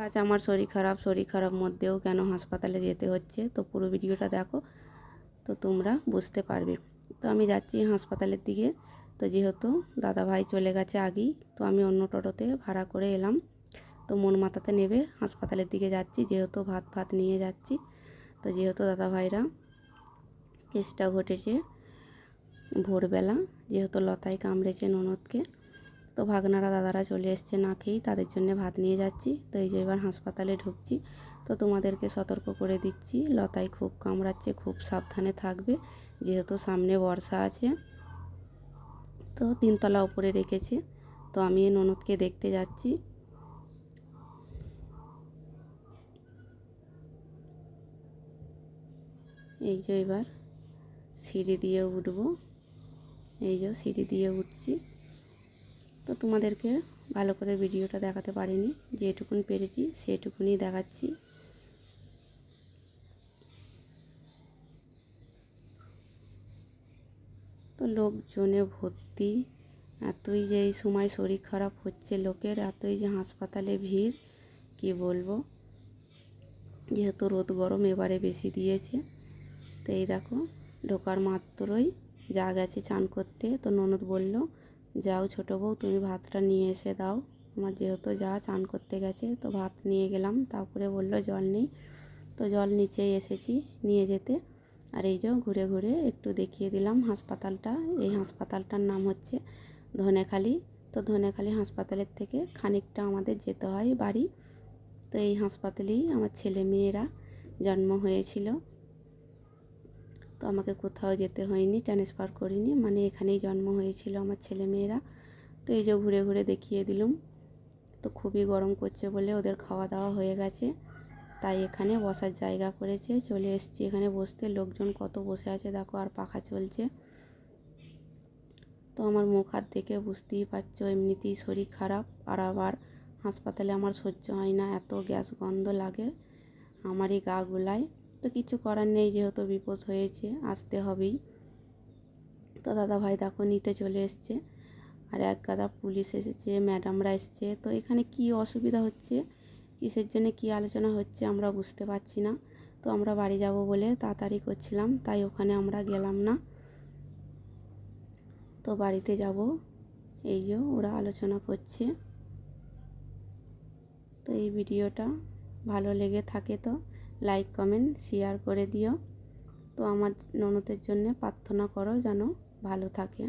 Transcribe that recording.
আজ আমার শরীর খারাপ মধ্যেও কেন হাসপাতালে যেতে হচ্ছে, তো পুরো ভিডিওটা দেখো তো তোমরা বুঝতে পারবে। তো আমি যাচ্ছি হাসপাতালের দিকে। তো যেহেতু দাদা ভাই চলে গেছে আগেই, তো আমি অন্য টোটোতে ভাড়া করে এলাম। তো মন মাতাতে নেবে হাসপাতালের দিকে যাচ্ছি, যেহেতু ভাত নিয়ে যাচ্ছি। তো যেহেতু দাদা ভাইরা কেসটা ঘটেছে ভোরবেলা, যেহেতু লতায় কামড়েছে ননদকে, তো ভাগনারা দাদারা চলে এসছে না খেয়েই, তাদের জন্য ভাত নিয়ে যাচ্ছি। তো এই যে এবার হাসপাতালে ঢুকছি। তো তোমাদেরকে সতর্ক করে দিচ্ছি, লতায় খুব কামড়াচ্ছে, খুব সাবধানে থাকবে, যেহেতু সামনে বর্ষা আছে। তো 3তলা উপরে রেখেছে। তো আমি ননদকে দেখতে যাচ্ছি। এই যে এবার সিঁড়ি দিয়ে উঠবো, এই যে সিঁড়ি দিয়ে উঠছি। তো তোমাদেরকে ভালো করে ভিডিওটা দেখাতে পারিনি, যেটুকুন পেরেছি সেটুকুনি দেখাচ্ছি। তো লোকজনে ভর্তি, এতই যে এই সময় শরীর খারাপ হচ্ছে লোকের, এতই যে হাসপাতালে ভিড় কি বলবো। যেহেতু রোদ গরম এবারে বেশি দিয়েছে। তো এই দেখো ঢোকার মাত্রই যা গেছে চান করতে। তো ননদ বলল, যাও ছোটো বউ তুমি ভাতটা নিয়ে এসে দাও। আমার যেহেতু যা চান করতে গেছে, তো ভাত নিয়ে গেলাম। তারপরে বলল জল নেই, তো জল নিচেই এসেছি নিয়ে যেতে। আর এই যে ঘুরে ঘুরে একটু দেখিয়ে দিলাম হাসপাতালটা। এই হাসপাতালটার নাম হচ্ছে ধনেখালি। তো ধনেখালি হাসপাতালের থেকে খানিকটা আমাদের যেতে হয় বাড়ি। তো এই হাসপাতালেই আমার ছেলে মেয়েরা জন্ম হয়েছিল। তো আমাকে কোথাও যেতে হয়নি, ট্রান্সফার করিনি, মানে এখানেই জন্ম হয়েছিল আমার ছেলে মেয়েরা। তো এই যে ঘুরে ঘুরে দেখিয়ে দিলাম। তো খুবই গরম করছে বলে ওদের খাওয়া দাওয়া হয়ে গেছে, তাই এখানে বসার জায়গা করেছে। চলে এসেছি এখানে বসতে, লোকজন কত বসে আছে দেখো, আর পাখা চলছে। তো আমার মুখ হাত দেখে বুঝতেই পারছো এমনিতেই শরীর খারাপ, আর আবার হাসপাতালে আমার সহ্য হয় না, এত গ্যাস গন্ধ লাগে আমারই গা গুলায়। তো কিছু করার নেই, যেহেতু বিপদ হয়েছে আসতে হবেই। তো দাদা ভাই দেখো নিতে চলে এসছে, আর এক গাদা পুলিশ এসেছে, ম্যাডামরা এসেছে। তো এখানে কি অসুবিধা হচ্ছে, কিসের জন্য কি আলোচনা হচ্ছে আমরা বুঝতে পারছি না। তো আমরা বাড়ি যাব বলে তাড়াতাড়ি করছিলাম, তাই ওখানে আমরা গেলাম না। তো বাড়িতে যাব, এই যে ওরা আলোচনা করছে। তো এই ভিডিওটা ভালো লেগে থাকে তো লাইক কমেন্ট শেয়ার করে দিও। তো আমার ননদের জন্য প্রার্থনা করো যেন ভালো থাকে।